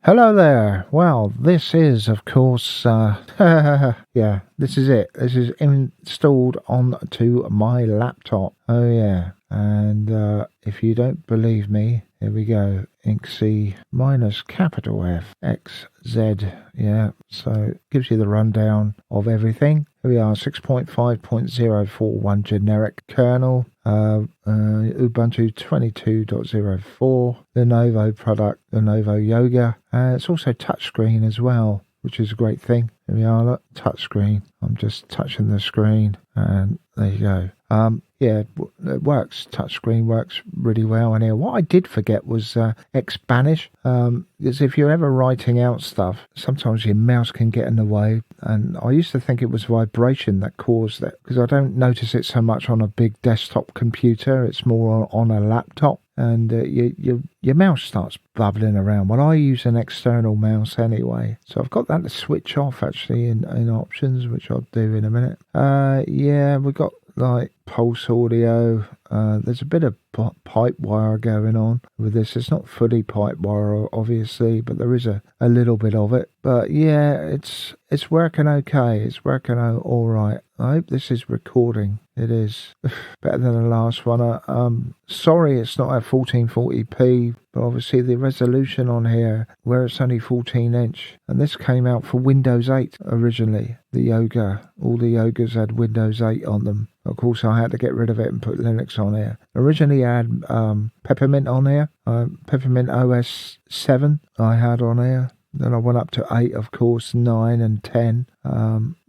Hello there. Well, this is, of course, yeah, this is it. This is installed onto my laptop. Oh, yeah. And if you don't believe me, here we go. Inc minus capital F X Z. Yeah, so it gives you the rundown of everything. Here we are, 6.5.041 generic kernel. Ubuntu 22.04, Lenovo product, Lenovo Yoga. It's also touchscreen as well, which is a great thing. Here we are, look, touchscreen. I'm just touching the screen, and there you go. Yeah, it works. Touchscreen works really well in here. What I did forget was Xbanish. Because if you're ever writing out stuff, sometimes your mouse can get in the way. And I used to think it was vibration that caused it, because I don't notice it so much on a big desktop computer. It's more on a laptop. And your mouse starts bubbling around. Well, I use an external mouse anyway, so I've got that to switch off actually in options, which I'll do in a minute. Yeah, we've got like pulse audio. There's a bit of pipe wire going on with this. It's not fully pipe wire, obviously, but there is a little bit of it. But yeah, it's working okay. It's working out all right. I hope this is recording. It is better than the last one. Sorry, it's not at 1440p, but obviously the resolution on here, where it's only 14-inch, and this came out for Windows 8 originally. The Yoga, all the Yogas had Windows 8 on them. Of course, I had to get rid of it and put Linux on here. Originally, I had Peppermint on here, Peppermint OS 7 I had on here. Then I went up to 8, of course, 9 and 10.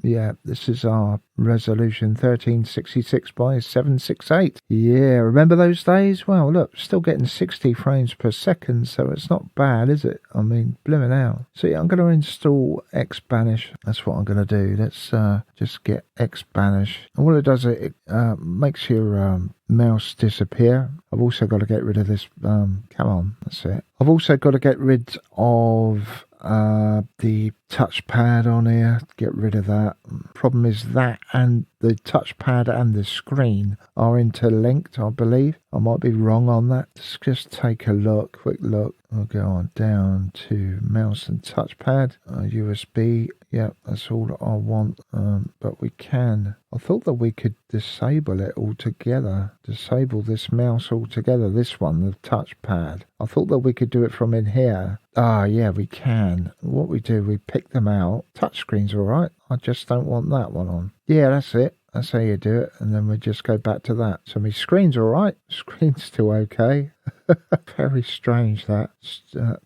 Yeah, this is our resolution, 1366 by 768. Yeah, remember those days? Well, look, still getting 60 frames per second, so it's not bad, is it? I mean, blimmin' out. So yeah, I'm going to install Xbanish. That's what I'm going to do. Let's just get Xbanish. And what it does, it makes your mouse disappear. I've also got to get rid of this. Come on, that's it. I've also got to get rid of the touchpad on here. Get rid of that. Problem is that and the touchpad and the screen are interlinked, I believe. I might be wrong on that. Let's just take a look, quick look. I'll go on down to mouse and touchpad, USB. Yeah, that's all I want. But we can. I thought that we could disable it altogether. Disable this mouse altogether. This one, the touchpad. I thought that we could do it from in here. Yeah, we can. What we do, we pick them out. Touchscreen's all right. I just don't want that one on. Yeah, that's it. That's how you do it. And then we just go back to that. So my screen's all right. Screen's still okay. Very strange, that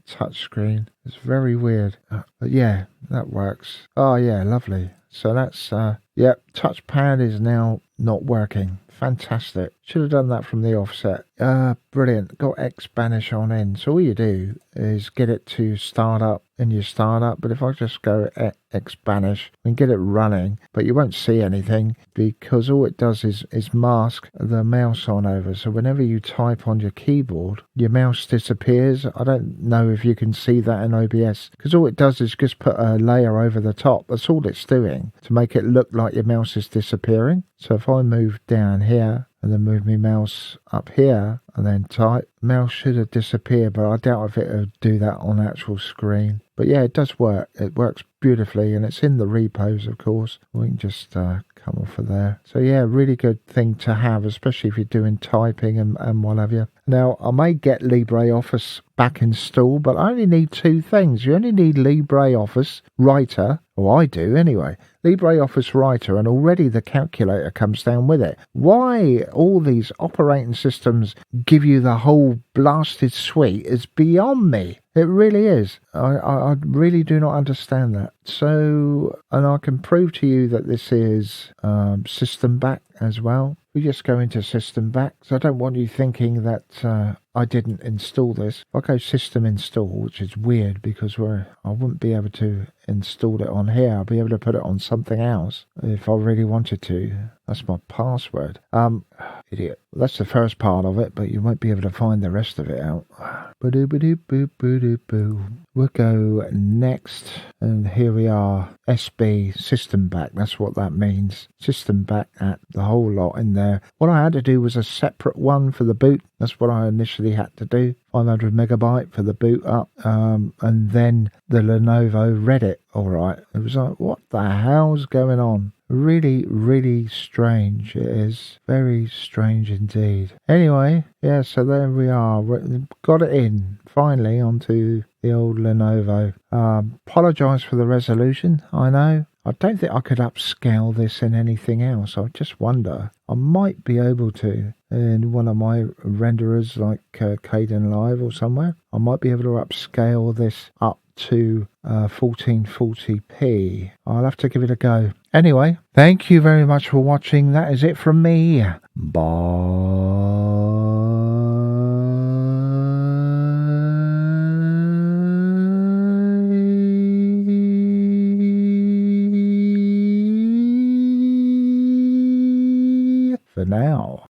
touch screen. It's very weird. But yeah, that works. Oh yeah, lovely. So that's yeah, touchpad is now not working. Fantastic. Should have done that from the offset. Brilliant. Got Xbanish on in. So all you do is get it to start up in your startup. But if I just go Xbanish and get it running, but you won't see anything because all it does is mask the mouse on over. So whenever you type on your keyboard, your mouse disappears. I don't know if you can see that in OBS, because all it does is just put a layer over the top. That's all it's doing to make it look like your mouse is disappearing. So if I move down here and then move my mouse up here and then type, mouse should have disappeared, but I doubt if it would do that on actual screen. But yeah, it does work. It works beautifully, and it's in the repos, of course. We can just come off of there. So yeah, really good thing to have, especially if you're doing typing and what have you. Now, I may get LibreOffice back installed, but I only need two things. You only need LibreOffice Writer, or I do anyway. LibreOffice Writer, and already the calculator comes down with it. Why all these operating systems give you the whole blasted suite is beyond me. It really is. I really do not understand that. So, and I can prove to you that this is system back as well. We just go into system back. So I don't want you thinking that I didn't install this. If I go system install, which is weird because I wouldn't be able to install it on here. I'll be able to put it on something else if I really wanted to. That's my password. idiot. That's the first part of it, but you won't be able to find the rest of it out. We'll go next, and here we are. SB, system back. That's what that means. System back at the whole lot in there. What I had to do was a separate one for the boot. That's what I initially had to do. 500 megabyte for the boot up, and then the Lenovo read it. All right. It was like, what the hell's going on? Really, really strange. It is very strange indeed. Anyway, yeah, so there we are. Got it in finally onto the old Lenovo. Apologise for the resolution. I know. I don't think I could upscale this in anything else. I just wonder. I might be able to in one of my renderers like Kdenlive or somewhere. I might be able to upscale this up to 1440p. I'll have to give it a go. Anyway, thank you very much for watching. That is it from me. Bye. For now.